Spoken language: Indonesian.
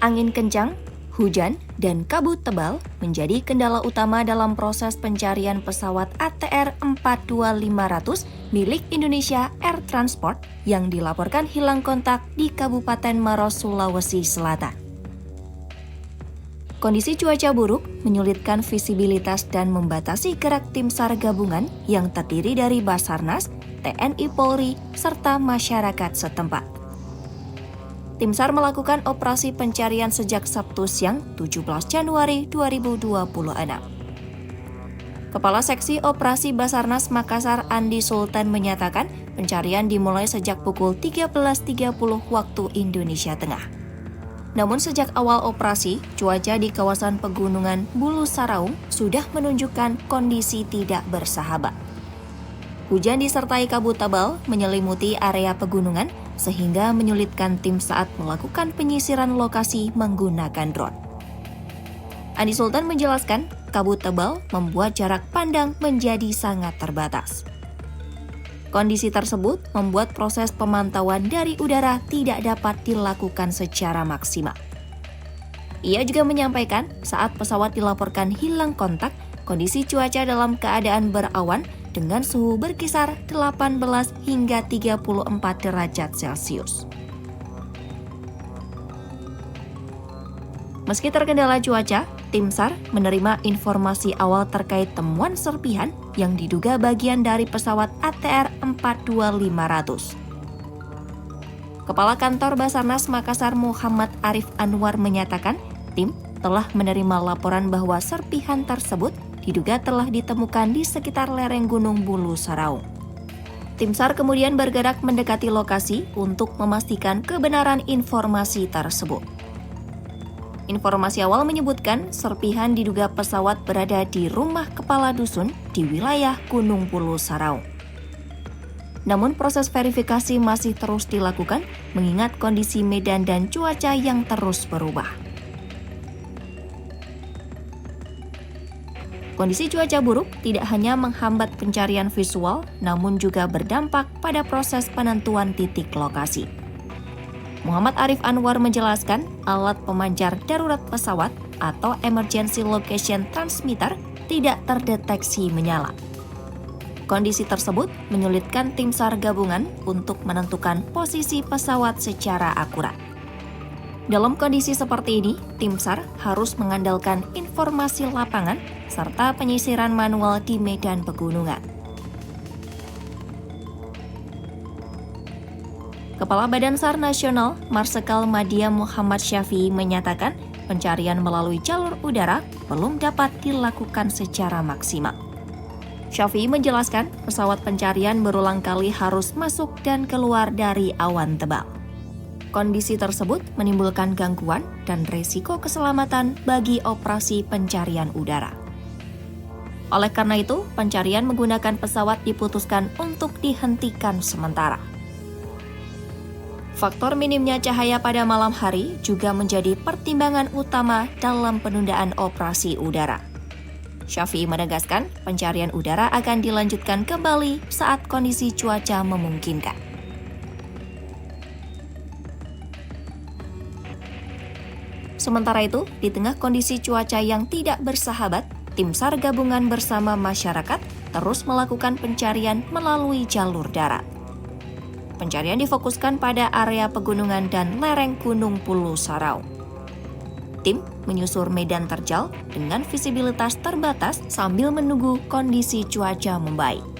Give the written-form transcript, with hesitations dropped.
Angin kencang, hujan, dan kabut tebal menjadi kendala utama dalam proses pencarian pesawat ATR 42500 milik Indonesia Air Transport yang dilaporkan hilang kontak di Kabupaten Maros, Sulawesi Selatan. Kondisi cuaca buruk menyulitkan visibilitas dan membatasi gerak tim SAR gabungan yang terdiri dari Basarnas, TNI Polri, serta masyarakat setempat. Tim SAR melakukan operasi pencarian sejak Sabtu siang 17 Januari 2026. Kepala Seksi Operasi Basarnas Makassar Andi Sultan menyatakan pencarian dimulai sejak pukul 13.30 waktu Indonesia Tengah. Namun sejak awal operasi, cuaca di kawasan pegunungan Bulu Saraung sudah menunjukkan kondisi tidak bersahabat. Hujan disertai kabut tebal menyelimuti area pegunungan sehingga menyulitkan tim saat melakukan penyisiran lokasi menggunakan drone. Andi Sultan menjelaskan, kabut tebal membuat jarak pandang menjadi sangat terbatas. Kondisi tersebut membuat proses pemantauan dari udara tidak dapat dilakukan secara maksimal. Ia juga menyampaikan saat pesawat dilaporkan hilang kontak, kondisi cuaca dalam keadaan berawan dengan suhu berkisar 18 hingga 34 derajat Celcius. Meski terkendala cuaca, tim SAR menerima informasi awal terkait temuan serpihan yang diduga bagian dari pesawat ATR 42500. Kepala Kantor Basarnas Makassar Muhammad Arif Anwar menyatakan, tim telah menerima laporan bahwa serpihan tersebut diduga telah ditemukan di sekitar lereng Gunung Bulu Saraung. Tim SAR kemudian bergerak mendekati lokasi untuk memastikan kebenaran informasi tersebut. Informasi awal menyebutkan serpihan diduga pesawat berada di rumah kepala dusun di wilayah Gunung Bulu Saraung. Namun proses verifikasi masih terus dilakukan mengingat kondisi medan dan cuaca yang terus berubah. Kondisi cuaca buruk tidak hanya menghambat pencarian visual, namun juga berdampak pada proses penentuan titik lokasi. Muhammad Arif Anwar menjelaskan, alat pemancar darurat pesawat atau Emergency Location Transmitter tidak terdeteksi menyala. Kondisi tersebut menyulitkan tim SAR gabungan untuk menentukan posisi pesawat secara akurat. Dalam kondisi seperti ini, tim SAR harus mengandalkan informasi lapangan serta penyisiran manual di medan pegunungan. Kepala Badan SAR Nasional, Marsikal Madya Muhammad Syafi'i menyatakan pencarian melalui jalur udara belum dapat dilakukan secara maksimal. Syafi'i menjelaskan pesawat pencarian berulang kali harus masuk dan keluar dari awan tebal. Kondisi tersebut menimbulkan gangguan dan risiko keselamatan bagi operasi pencarian udara. Oleh karena itu, pencarian menggunakan pesawat diputuskan untuk dihentikan sementara. Faktor minimnya cahaya pada malam hari juga menjadi pertimbangan utama dalam penundaan operasi udara. Syafi'i menegaskan, pencarian udara akan dilanjutkan kembali saat kondisi cuaca memungkinkan. Sementara itu, di tengah kondisi cuaca yang tidak bersahabat, tim SAR gabungan bersama masyarakat terus melakukan pencarian melalui jalur darat. Pencarian difokuskan pada area pegunungan dan lereng Gunung Bulu Saraung. Tim menyusur medan terjal dengan visibilitas terbatas sambil menunggu kondisi cuaca membaik.